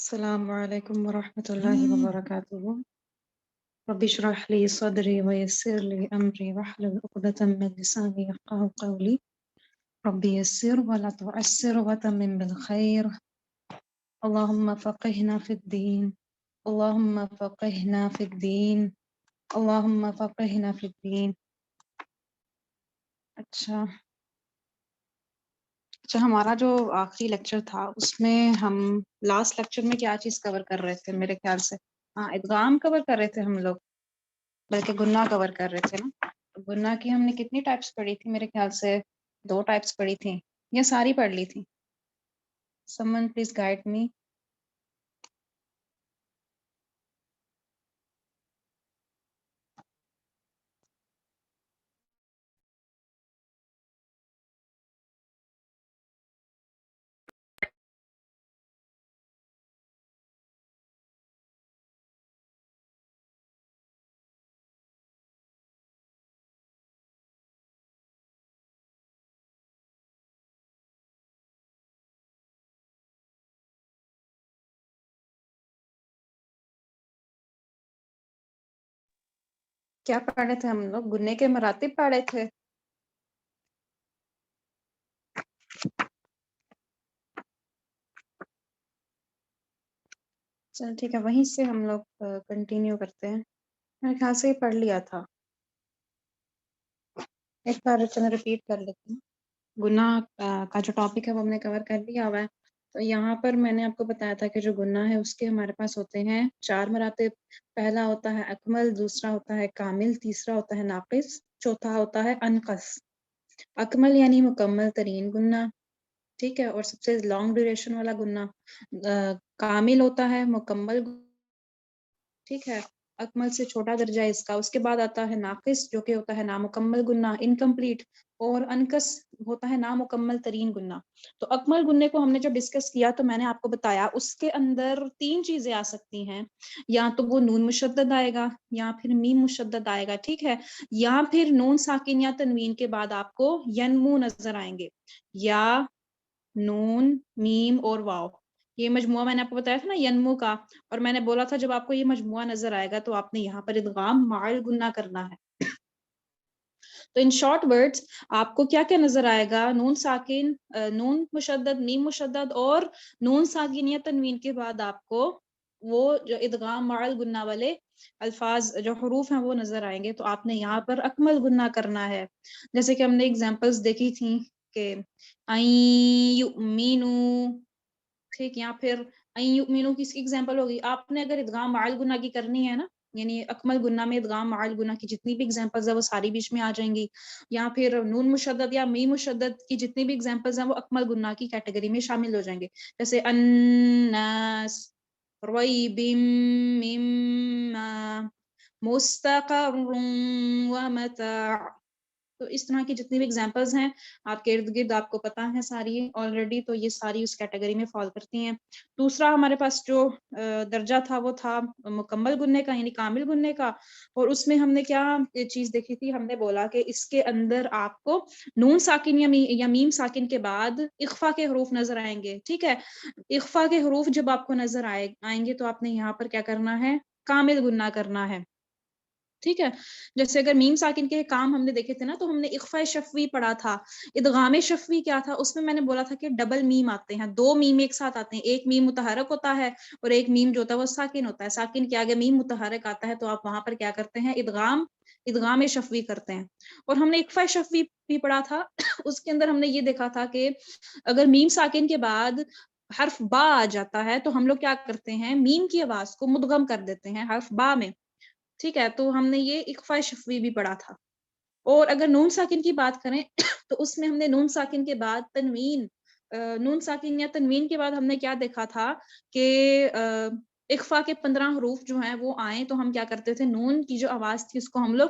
السلام علیکم ورحمۃ اللہ وبرکاتہ رب اشرح لي صدري ويسر لي امري واحلل عقدة من لساني يفقهوا قولي رب يسر ولا تعسر وتمم بالخير اللهم فقهنا في الدين اللهم فقهنا في الدين اللهم فقهنا في الدين. اچھا ہمارا جو آخری لیکچر تھا اس میں ہم لاسٹ لیکچر میں کیا چیز کور کر رہے تھے؟ میرے خیال سے ادغام کور کر رہے تھے ہم لوگ، بلکہ گناہ کور کر رہے تھے نا. گناہ کی ہم نے کتنی ٹائپس پڑھی تھی؟ میرے خیال سے 2 ٹائپس پڑھی تھی یا ساری پڑھ لی تھی؟ سمن پلیز گائیڈ می. کیا پڑھے تھے ہم لوگ؟ گناہ کے مراتب پڑھے تھے. چل ٹھیک ہے، وہیں سے ہم لوگ کنٹینیو کرتے ہیں. میرے خیال سے یہ پڑھ لیا تھا، ایک بار چلو ریپیٹ کر لیتے ہیں. گناہ کا جو ٹاپک ہے وہ ہم نے کور کر لیا ہوا ہے. تو یہاں پر میں نے آپ کو بتایا تھا کہ جو گناہ ہے اس کے ہمارے پاس ہوتے ہیں 4 مراتب. پہلا ہوتا ہے اکمل، دوسرا ہوتا ہے کامل، تیسرا ہوتا ہے ناقص، چوتھا ہوتا ہے انقص. اکمل یعنی مکمل ترین گناہ، ٹھیک ہے، اور سب سے لانگ ڈیوریشن والا گناہ. کامل ہوتا ہے مکمل، ٹھیک ہے، اکمل سے چھوٹا درجہ اس کا. اس کے بعد آتا ہے ناقص جو کہ ہوتا ہے نامکمل گناہ، انکمپلیٹ، اور انقص ہوتا ہے نامکمل ترین گناہ. تو اکمل گناہ کو ہم نے جب ڈسکس کیا تو میں نے آپ کو بتایا اس کے اندر 3 چیزیں آ سکتی ہیں. یا تو وہ نون مشدد آئے گا، یا پھر میم مشدد آئے گا، ٹھیک ہے، یا پھر نون ساکن یا تنوین کے بعد آپ کو ینمو نظر آئیں گے، یا نون میم اور واو. یہ مجموعہ میں نے آپ کو بتایا تھا نا ینمو کا، اور میں نے بولا تھا جب آپ کو یہ مجموعہ نظر آئے گا تو آپ نے یہاں پر ادغام مع الغنہ کرنا ہے. تو ان شارٹ ورڈز آپ کو کیا کیا نظر آئے گا؟ نون ساکن، نون مشدد، میم مشدد اور نون ساکن یا تنوین کے بعد آپ کو وہ جو ادغام مع الغنہ والے الفاظ جو حروف ہیں وہ نظر آئیں گے. تو آپ نے یہاں پر اکمل گناہ کرنا ہے. جیسے کہ ہم نے ایگزامپلز دیکھی تھیں کہ این یؤمنو، ٹھیک، یا پھر این یؤمنو کس کی ایگزامپل ہوگی؟ آپ نے اگر ادغام مع الغنہ کی کرنی ہے نا، یعنی اکمل گناہ میں ادغام مع الغنہ کی جتنی بھی ایگزامپلز ہیں وہ ساری بیچ میں آ جائیں گی. یا پھر نون مشدد یا میم مشدد کی جتنی بھی ایگزامپلز ہیں وہ اکمل گناہ کی کیٹیگری میں شامل ہو جائیں گے. جیسے الناس، ریب مما، مستقر ومتاع. تو اس طرح کی جتنی بھی ایگزامپلز ہیں آپ کے ارد گرد آپ کو پتہ ہے ساری آلریڈی، تو یہ ساری اس کیٹیگری میں فال کرتی ہیں. دوسرا ہمارے پاس جو درجہ تھا وہ تھا مکمل گناہ کا، یعنی کامل گناہ کا. اور اس میں ہم نے کیا چیز دیکھی تھی؟ ہم نے بولا کہ اس کے اندر آپ کو نون ساکن یا میم ساکن کے بعد اخفا کے حروف نظر آئیں گے، ٹھیک ہے. اخفا کے حروف جب آپ کو نظر آئیں گے تو آپ نے یہاں پر کیا کرنا ہے؟ کامل گناہ کرنا ہے، ٹھیک ہے. جیسے اگر میم ساکن کے کام ہم نے دیکھے تھے نا، تو ہم نے اخفاء شفوی پڑھا تھا. ادغام شفوی کیا تھا؟ اس میں میں نے بولا تھا کہ ڈبل میم آتے ہیں، 2 میم ایک ساتھ آتے ہیں. ایک میم متحرک ہوتا ہے اور ایک میم جو ہوتا ہے وہ ساکن ہوتا ہے. ساکن کے آگے میم متحرک آتا ہے تو آپ وہاں پر کیا کرتے ہیں؟ ادغام شفوی کرتے ہیں. اور ہم نے اخفاء شفوی بھی پڑھا تھا. اس کے اندر ہم نے یہ دیکھا تھا کہ اگر میم ساکن کے بعد حرف با آ جاتا ہے تو ہم لوگ کیا کرتے ہیں؟ میم کی آواز کو مدغم کر دیتے ہیں حرف با میں، ٹھیک ہے. تو ہم نے یہ اخفاء شفوی بھی پڑھا تھا. اور اگر نون ساکن کی بات کریں تو اس میں ہم نے نون ساکن کے بعد تنوین، نون ساکن یا تنوین کے بعد ہم نے کیا دیکھا تھا کہ اخفاء کے 15 حروف جو ہیں وہ آئیں تو ہم کیا کرتے تھے؟ نون کی جو آواز تھی اس کو ہم لوگ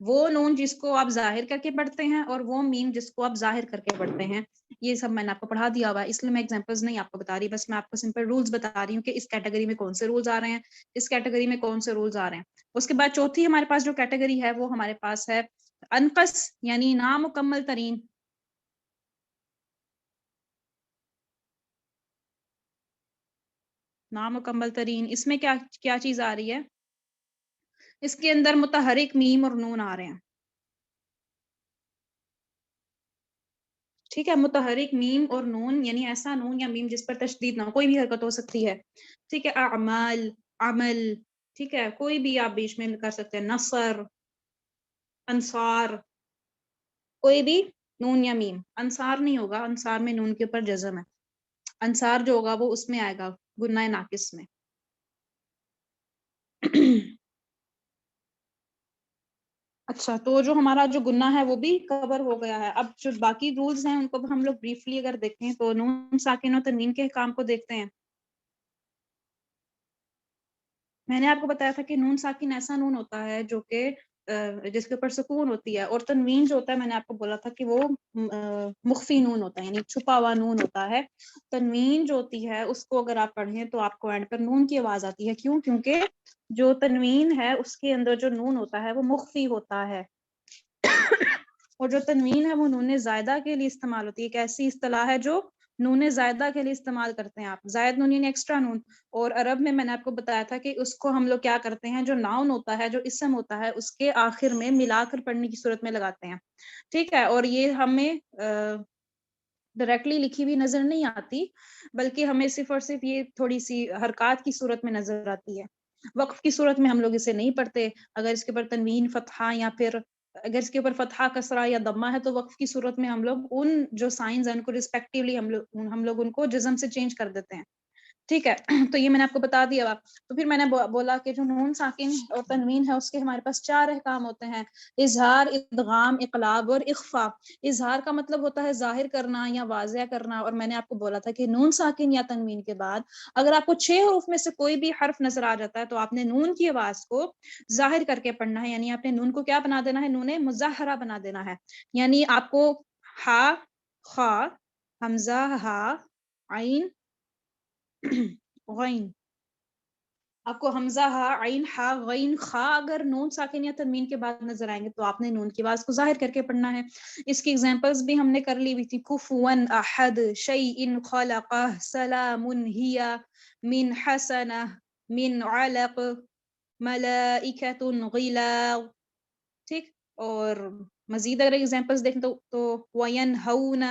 وہ نون جس کو آپ ظاہر کر کے پڑھتے ہیں اور وہ میم جس کو آپ ظاہر کر کے پڑھتے ہیں. یہ سب میں نے آپ کو پڑھا دیا ہوا ہے، اس لیے میں ایگزامپلز نہیں آپ کو بتا رہی، بس میں آپ کو سمپل رولز بتا رہی ہوں کہ اس کیٹیگری میں کون سے رولز آ رہے ہیں، اس کیٹیگری میں کون سے رولز آ رہے ہیں. اس کے بعد چوتھی ہمارے پاس جو کیٹیگری ہے وہ ہمارے پاس ہے انقص یعنی نامکمل ترین. نامکمل ترین اس میں کیا چیز آ رہی ہے؟ اس کے اندر متحرک میم اور نون آ رہے ہیں. ٹھیک ہے، متحرک میم اور نون یعنی ایسا نون یا میم جس پر تشدید نہ ہو، کوئی بھی حرکت ہو سکتی ہے. ٹھیک ہے، اعمال، عمل، ٹھیک ہے، کوئی بھی آپ بیچ میں کر سکتے ہیں، نصر، انصار، کوئی بھی نون یا میم. انصار نہیں ہوگا، انصار میں نون کے اوپر جزم ہے. انصار جو ہوگا وہ اس میں آئے گا گناہ ناقص میں. اچھا، تو جو ہمارا جو گناہ ہے وہ بھی کور ہو گیا ہے. اب جو باقی رولز ہیں ان کو ہم لوگ بریفلی اگر دیکھیں تو نون ساکن و تنوین کے احکام کو دیکھتے ہیں. میں نے آپ کو بتایا تھا کہ نون ساکن ایسا نون ہوتا ہے جو کہ جس کے اوپر سکون ہوتی ہے، اور تنوین جو ہوتا ہے میں نے آپ کو بولا تھا کہ وہ مخفی نون ہوتا ہے یعنی چھپا ہوا نون ہوتا ہے. تنوین جو ہوتی ہے اس کو اگر آپ پڑھیں تو آپ کو اینڈ پر نون کی آواز آتی ہے. کیوں؟ کیونکہ جو تنوین ہے اس کے اندر جو نون ہوتا ہے وہ مخفی ہوتا ہے. اور جو تنوین ہے وہ نون زائدہ کے لیے استعمال ہوتی ہے. ایک ایسی اصطلاح ہے جو نون زائدہ کے لیے استعمال کرتے ہیں آپ. زائد نون یعنی ایکسٹرا نون. اور عرب میں نے آپ کو بتایا تھا کہ اس کو ہم لوگ کیا کرتے ہیں، جو ناؤن ہوتا ہے، جو اسم ہوتا ہے، اس کے آخر میں ملا کر پڑھنے کی صورت میں لگاتے ہیں. ٹھیک ہے، اور یہ ہمیں ڈائریکٹلی لکھی ہوئی نظر نہیں آتی، بلکہ ہمیں صرف اور صرف یہ تھوڑی سی حرکات کی صورت میں نظر آتی ہے. وقف کی صورت میں ہم لوگ اسے نہیں پڑھتے. اگر اس کے اوپر تنوین فتحہ یا پھر اگر اس کے اوپر فتحہ کسرہ یا ضمہ ہے تو وقف کی صورت میں ہم لوگ ان جو سائنز ہیں ان کو ریسپیکٹیولی ہم لوگ ان کو جزم سے چینج کر دیتے ہیں. ٹھیک ہے، تو یہ میں نے آپ کو بتا دیا. تو پھر میں نے بولا کہ جو نون ساکن اور تنوین ہے اس کے ہمارے پاس 4 احکام ہوتے ہیں: اظہار، ادغام، اقلاب اور اخفا. اظہار کا مطلب ہوتا ہے ظاہر کرنا یا واضح کرنا. اور میں نے آپ کو بولا تھا کہ نون ساکن یا تنوین کے بعد اگر آپ کو 6 حروف میں سے کوئی بھی حرف نظر آ جاتا ہے تو آپ نے نون کی آواز کو ظاہر کر کے پڑھنا ہے. یعنی آپ نے نون کو کیا بنا دینا ہے؟ نون مظاہرہ بنا دینا ہے. یعنی آپ کو ہا، خا، حمزہ، ہا، عین، غین، آپ کو حمزہ، ہا، عین، ہا، غین، خا اگر نون ساکن یا تنوین کے بعد نظر آئیں گے تو آپ نے نون کی آواز کو ظاہر کر کے پڑھنا ہے. اس کی ایگزامپلز بھی ہم نے کر لی ہوئی تھی: کفوا احد، شیء خلقہ، سلام ہی، من حسنہ، من علق، ملائکۃ غلاظ. ٹھیک، اور مزید اگر ایگزامپلس دیکھیں تو وَيَنْهَوْنَ،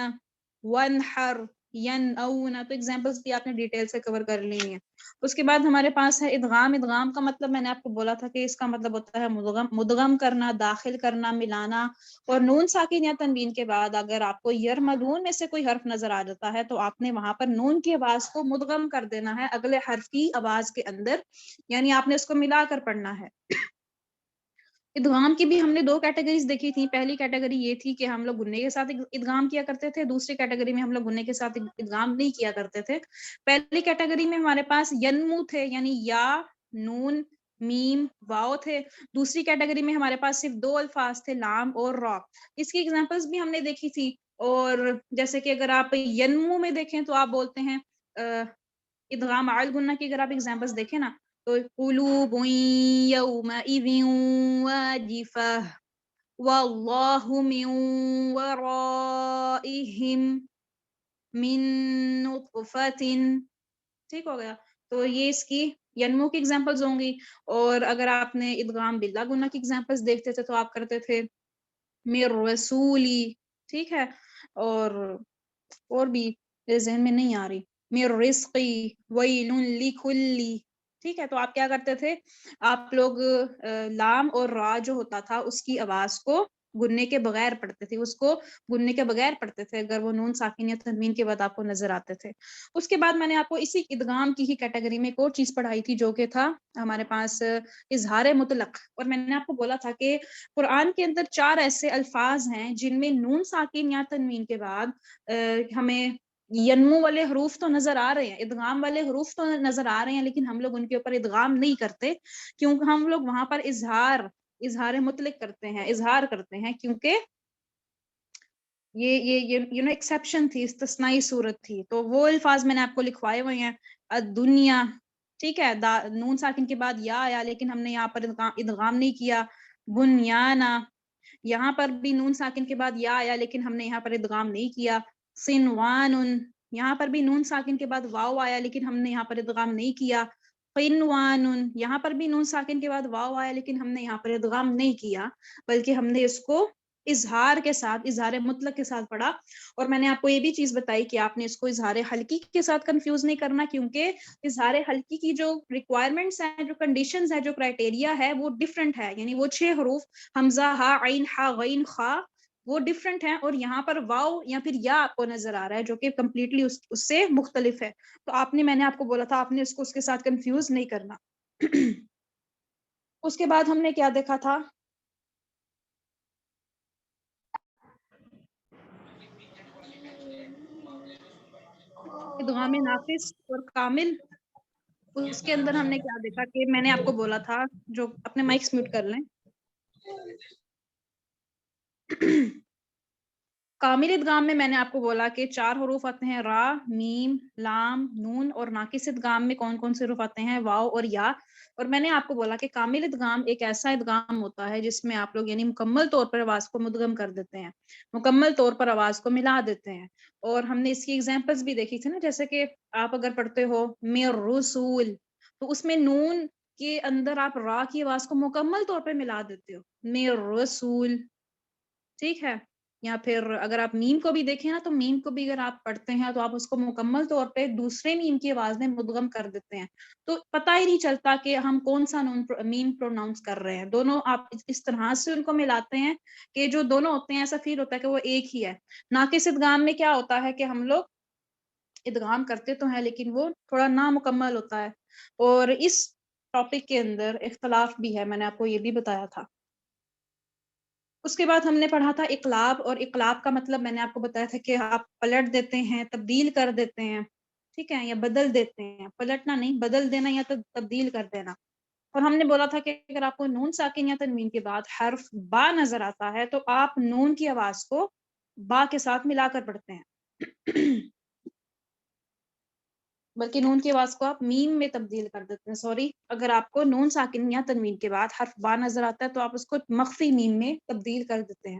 وَانْحَرْ، يَنْأَوْنَ. تو ایگزامپلس بھی آپ نے ڈیٹیل سے کور کر لی ہیں. اس کے بعد ہمارے پاس ہے ادغام. ادغام کا مطلب میں نے آپ کو بولا تھا کہ اس کا مطلب ہوتا ہے مدغم کرنا، داخل کرنا، ملانا. اور نون ساکن یا تنوین کے بعد اگر آپ کو یرمدون میں سے کوئی حرف نظر آ جاتا ہے تو آپ نے وہاں پر نون کی آواز کو مدغم کر دینا ہے اگلے حرف کی آواز کے اندر، یعنی آپ نے اس کو ملا کر پڑھنا ہے. ادغام کی بھی ہم نے 2 کیٹیگریز دیکھی تھی. پہلی کیٹیگری یہ تھی کہ ہم لوگ گنے کے ساتھ ادغام کیا کرتے تھے. دوسری کیٹیگری میں ہم لوگ گنے کے ساتھ ادغام نہیں کیا کرتے تھے. پہلی کیٹیگری میں ہمارے پاس ینمو تھے یعنی یا، نون، میم، واو تھے. دوسری کیٹیگری میں ہمارے پاس صرف 2 الفاظ تھے، لام اور را. اس کی ایگزامپلس بھی ہم نے دیکھی تھی. اور جیسے کہ اگر آپ ینمو میں دیکھیں تو آپ بولتے ہیں ادغام عائل گنہ کی اگر آپ ایگزامپلس دیکھیں نا تو قلوب یومئذ واجفہ واللہ من ورائہم من نطفۃ. ٹھیک ہو گیا، تو یہ اس کی ینمو کی ایگزامپلز ہوں گی. اور اگر آپ نے ادغام باللہ گنہ کی ایگزامپلز دیکھتے تھے تو آپ کرتے تھے مر رسولی. ٹھیک ہے، اور بھی میرے ذہن میں نہیں آ رہی. مر رزقی ویل لکلی. ٹھیک ہے، تو آپ کیا کرتے تھے؟ آپ لوگ لام اور را جو ہوتا تھا اس کی آواز کو گننے کے بغیر پڑھتے تھے، اس کو گننے کے بغیر پڑھتے تھے اگر وہ نون ساکن یا تنوین کے بعد آپ کو نظر آتے تھے. اس کے بعد میں نے آپ کو اسی ادغام کی ہی کیٹیگری میں ایک اور چیز پڑھائی تھی جو کہ تھا ہمارے پاس اظہار مطلق. اور میں نے آپ کو بولا تھا کہ قرآن کے اندر 4 ایسے الفاظ ہیں جن میں نون ساکن یا تنوین کے بعد ہمیں ینمو والے حروف تو نظر آ رہے ہیں، ادغام والے حروف تو نظر آ رہے ہیں، لیکن ہم لوگ ان کے اوپر ادغام نہیں کرتے کیونکہ ہم لوگ وہاں پر اظہار اظہار مطلق کرتے ہیں، اظہار کرتے ہیں، کیونکہ یہ ایکسیپشن تھی، استثنائی صورت تھی. تو وہ الفاظ میں نے آپ کو لکھوائے ہوئے ہیں. الدنیا، ٹھیک ہے، نون ساکن کے بعد یا آیا لیکن ہم نے یہاں پر ادغام نہیں کیا. بنیانا، یہاں پر بھی نون ساکن کے بعد یا آیا لیکن ہم نے یہاں پر ادغام نہیں کیا. سنوان، یہاں پر بھی نون ساکن کے بعد واو آیا لیکن ہم نے یہاں پر ادغام نہیں کیا. قنوان، یہاں پر بھی نون ساکن کے بعد واو آیا لیکن ہم نے یہاں پر ادغام نہیں کیا، بلکہ ہم نے اس کو اظہار کے ساتھ، اظہار مطلق کے ساتھ پڑھا. اور میں نے آپ کو یہ بھی چیز بتائی کہ آپ نے اس کو اظہار حلقی کے ساتھ کنفیوز نہیں کرنا، کیونکہ اظہار حلقی کی جو ریکوائرمنٹس ہیں، جو کنڈیشنز ہیں، جو کرائٹیریا ہے، وہ ڈفرنٹ ہے. یعنی وہ 6 حروف حمزہ، ہا، عین، ہا، غین، خا، وہ ڈفرنٹ ہیں، اور یہاں پر واو یا پھر یا آپ کو نظر آ رہا ہے جو کہ کمپلیٹلی اس سے مختلف ہے. تو میں نے آپ کو بولا تھا آپ نے اس کو اس کے ساتھ کنفیوز نہیں کرنا. اس کے بعد ہم نے کیا دیکھا تھا؟ ادغام ناقص اور کامل. اس کے اندر ہم نے کیا دیکھا کہ میں نے آپ کو بولا تھا، جو اپنے مائکس میوٹ کر لیں. کامل ادغام میں نے آپ کو بولا کہ 4 حروف آتے ہیں، را، میم، لام، نون. اور ناقص ادغام میں کون کون سے حروف آتے ہیں؟ واو اور یا. اور میں نے آپ کو بولا کہ کامل ادغام ایک ایسا ادغام ہوتا ہے جس میں آپ لوگ یعنی مکمل طور پر آواز کو مدغم کر دیتے ہیں، مکمل طور پر آواز کو ملا دیتے ہیں. اور ہم نے اس کی ایگزامپلس بھی دیکھی تھی نا، جیسے کہ آپ اگر پڑھتے ہو میر رسول، تو اس میں نون کے اندر آپ را کی آواز کو مکمل طور پر ملا دیتے ہو، میر رسول، ٹھیک ہے. یا پھر اگر آپ میم کو بھی دیکھیں نا، تو میم کو بھی اگر آپ پڑھتے ہیں تو آپ اس کو مکمل طور پہ دوسرے میم کی آواز میں مدغم کر دیتے ہیں، تو پتہ ہی نہیں چلتا کہ ہم کون سا میم پروناؤنس کر رہے ہیں. دونوں آپ اس طرح سے ان کو ملاتے ہیں کہ جو دونوں ہوتے ہیں ایسا فیل ہوتا ہے کہ وہ ایک ہی ہے. ناقص ادغام میں کیا ہوتا ہے کہ ہم لوگ ادغام کرتے تو ہیں لیکن وہ تھوڑا نامکمل ہوتا ہے. اور اس ٹاپک کے اندر اختلاف بھی ہے، میں نے آپ کو یہ بھی بتایا تھا. اس کے بعد ہم نے پڑھا تھا اقلاب. اور اقلاب کا مطلب میں نے آپ کو بتایا تھا کہ آپ پلٹ دیتے ہیں، تبدیل کر دیتے ہیں، ٹھیک ہے، یا بدل دیتے ہیں. پلٹنا نہیں، بدل دینا یا تبدیل کر دینا. اور ہم نے بولا تھا کہ اگر آپ کو نون ساکن یا تنوین کے بعد حرف با نظر آتا ہے تو آپ نون کی آواز کو با کے ساتھ ملا کر پڑھتے ہیں، بلکہ نون کی آواز کو آپ میم میں تبدیل کر دیتے ہیں. سوری، اگر آپ کو نون ساکن یا تنوین کے بعد حرف با نظر آتا ہے تو آپ اس کو مخفی میم میں تبدیل کر دیتے ہیں.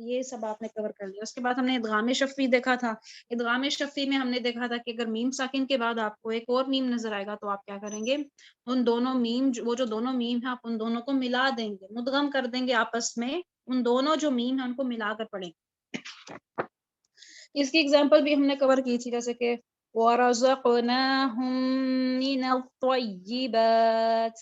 یہ سب آپ نے کور کر لیا. اس کے بعد ہم نے ادغام شفی دیکھا تھا. ادغام شفی میں ہم نے دیکھا تھا کہ اگر میم ساکن کے بعد آپ کو ایک اور میم نظر آئے گا تو آپ کیا کریں گے, ان دونوں میم وہ جو دونوں میم ہیں آپ ان دونوں کو ملا دیں گے, مدغم کر دیں گے آپس میں, ان دونوں جو میم ہیں ان کو ملا کر پڑھیں گے. اس کی ایگزامپل بھی ہم نے کور کی تھی, جیسے کہ وَرَزَقْنَاهُم مِّنَ الطَّيِّبَاتِ.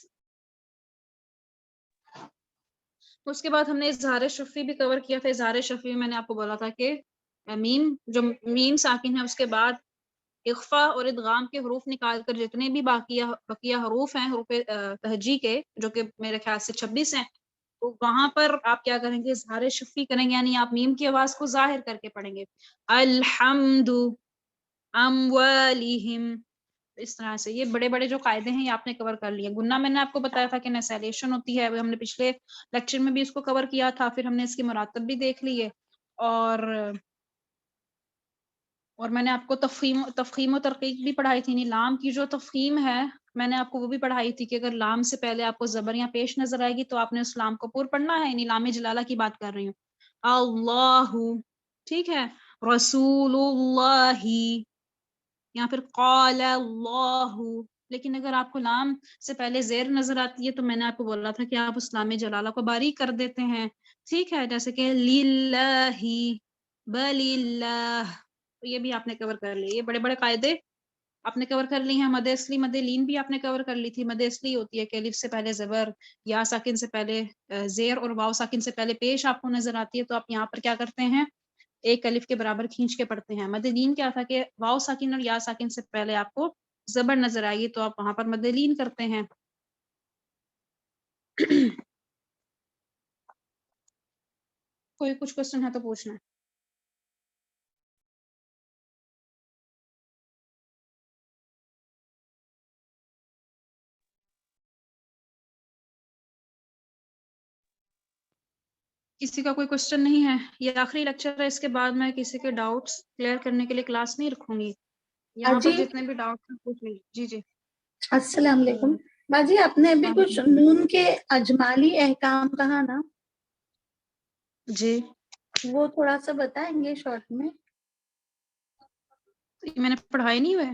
اس کے بعد ہم نے اظہار شفی بھی کور کیا تھا. اظہار شفی میں نے آپ کو بولا تھا کہ میم جو میم ساکن ہے اس کے بعد اخفا اور ادغام کے حروف نکال کر جتنے بھی بقیہ حروف ہیں حروف تہجی کے, جو کہ میرے خیال سے 26 ہیں, تو وہاں پر آپ کیا کریں گے, اظہار شفی کریں گے, یعنی آپ میم کی آواز کو ظاہر کر کے پڑھیں گے. الحمد اموالہم, اس طرح سے. یہ بڑے بڑے جو قاعدے ہیں یہ آپ نے کور کر لیے. گنہ میں نے آپ کو بتایا تھا کہ نیسیلیشن ہوتی ہے, ہم نے پچھلے لیکچر میں بھی اس کو کور کیا تھا. پھر ہم نے اس کے مراتب بھی دیکھ لیے, اور میں نے آپ کو تفخیم و ترقیق بھی پڑھائی تھی. لام کی جو تفخیم ہے میں نے آپ کو وہ بھی پڑھائی تھی کہ اگر لام سے پہلے آپ کو زبر یا پیش نظر آئے گی تو آپ نے اس لام کو پور پڑھنا ہے, یعنی لام جلالہ کی بات کر رہی ہوں. اللہ, ٹھیک ہے, رسول اللہ, یا پھر قال اللہ. لیکن اگر آپ کو لام سے پہلے زیر نظر آتی ہے تو میں نے آپ کو بولا تھا کہ آپ اس لام جلالہ کو باریک کر دیتے ہیں, ٹھیک ہے, جیسے کہ للہ, بللہ. تو یہ بھی آپ نے کور کر لی. یہ بڑے بڑے قاعدے آپ نے کور کر لی ہیں. مد اصلی مد لین بھی آپ نے کور کر لی تھی. مد اصلی ہوتی ہے کہ الف سے پہلے زبر, یا ساکن سے پہلے زیر, اور واو ساکن سے پہلے پیش آپ کو نظر آتی ہے تو آپ یہاں پر کیا کرتے ہیں, ایک الف کے برابر کھینچ کے پڑھتے ہیں. مد لین کیا تھا کہ واو ساکن اور یا ساکن سے پہلے آپ کو زبر نظر آئی تو آپ وہاں پر مد لین کرتے ہیں. کوئی کچھ کوشچن ہے تو پوچھنا ہے. کسی کا کوئی کوشچن نہیں ہے؟ یہ آخری لیکچر ہے, اس کے بعد میں کسی کے ڈاؤٹس کلیئر کرنے کے لیے کلاس نہیں رکھوں گی. یہاں پر باجی جتنے بھی ڈاؤٹس ہیں پوچھ لیجیے. جی جی السلام علیکم. باجی آپ نے ابھی کچھ نون کے اجمالی احکام کہا نا, جی, وہ تھوڑا سا بتائیں گے شارٹ میں؟ میں نے پڑھائی نہیں ہوئے.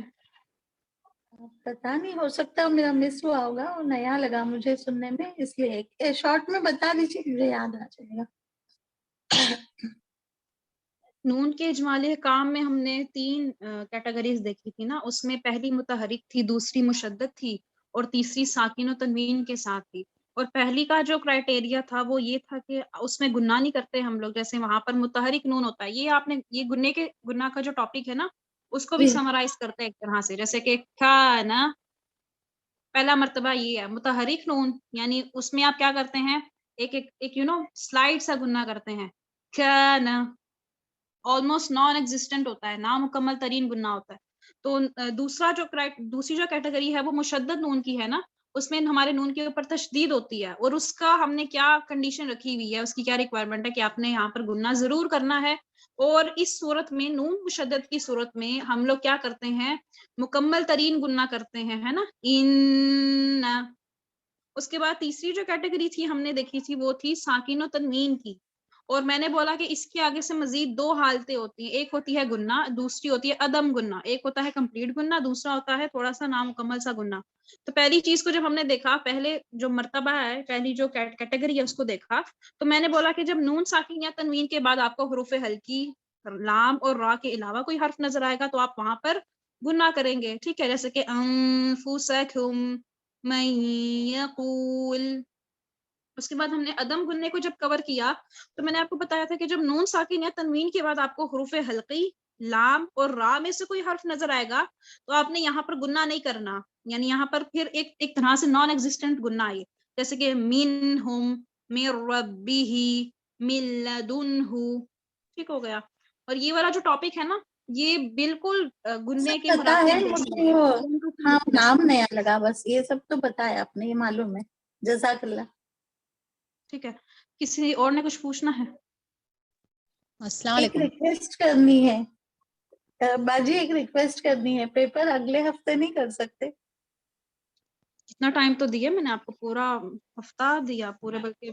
پتا نہیں, ہو سکتا ہے میرا مس ہوا ہوگا, اور نیا لگا مجھے سننے میں, اس لیے شارٹ میں بتا دیجیے, مجھے یاد آ جائے گا. نون کے اجمالی احکام میں ہم نے 3 کیٹیگریز دیکھی تھی نا. اس میں پہلی متحرک تھی, دوسری مشدد تھی, اور تیسری ساکن و تنوین کے ساتھ تھی. اور پہلی کا جو کرائٹیریا تھا وہ یہ تھا کہ اس میں گناہ نہیں کرتے ہم لوگ, جیسے وہاں پر متحرک نون ہوتا ہے. یہ آپ نے یہ گناہ کا جو ٹاپک ہے نا اس کو بھی جی سمرائز کرتے ہیں ایک طرح سے, جیسے کہ کھانا, پہلا مرتبہ یہ ہے متحرک نون, یعنی اس میں آپ کیا کرتے ہیں, ایک سلائڈ سا گناہ کرتے ہیں. کھانا آلموسٹ نان ایگزسٹنٹ ہوتا ہے, نامکمل ترین گناہ ہوتا ہے. تو دوسری جو کیٹیگری ہے وہ مشدد نون کی ہے نا, اس میں ہمارے نون کے اوپر تشدید ہوتی ہے, اور اس کا ہم نے کیا کنڈیشن رکھی ہوئی ہے, اس کی کیا ریکوائرمنٹ ہے کہ آپ نے یہاں پر گناہ ضرور کرنا ہے. اور اس صورت میں نون مشدد کی صورت میں ہم لوگ کیا کرتے ہیں, مکمل ترین گناہ کرتے ہیں, ہے نا, ان. اس کے بعد تیسری جو کیٹیگری تھی ہم نے دیکھی تھی وہ تھی ساکن و تنوین کی, اور میں نے بولا کہ اس کے آگے سے مزید 2 حالتیں ہوتی ہیں, ایک ہوتی ہے گناہ, دوسری ہوتی ہے عدم گناہ. ایک ہوتا ہے کمپلیٹ گناہ, دوسرا ہوتا ہے تھوڑا سا نامکمل سا گناہ. تو پہلی چیز کو جب ہم نے دیکھا, پہلے جو مرتبہ ہے, پہلی جو کیٹیگری ہے اس کو دیکھا, تو میں نے بولا کہ جب نون ساکن یا تنوین کے بعد آپ کو حروف ہلکی لام اور را کے علاوہ کوئی حرف نظر آئے گا تو آپ وہاں پر گناہ کریں گے, ٹھیک ہے, جیسے کہ انفسکم من یقول. اس کے بعد ہم نے عدم گننے کو جب کور کیا تو میں نے آپ کو بتایا تھا کہ جب نون ساکن یا تنوین کے بعد آپ کو حروف ہلقی لام اور را میں سے کوئی حرف نظر آئے گا تو آپ نے یہاں پر گناہ نہیں کرنا, یعنی یہاں پر پھر ایک طرح سے نان ایگزسٹنٹ گناہ ہے, جیسے کہ منہم, من ربہ, من لدنہ, ٹھیک ہو گیا. اور یہ والا جو ٹاپک ہے نا یہ بالکل گننے سب کے پتا ہے مراتب مجھے, وہ ہاں نام نیا لگا بس, یہ سب تو بتایا آپ نے, یہ معلوم ہے. جزاک اللہ. ٹھیک ہے, کسی اور نے کچھ پوچھنا ہے؟ السلام ایک علیکم. ریکویسٹ کرنی ہے باجی, ایک ریکویسٹ کرنی ہے, پیپر اگلے ہفتے نہیں کر سکتے؟ کتنا ٹائم تو دیا میں نے آپ کو, پورا ہفتہ دیا, پورے بلکہ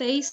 23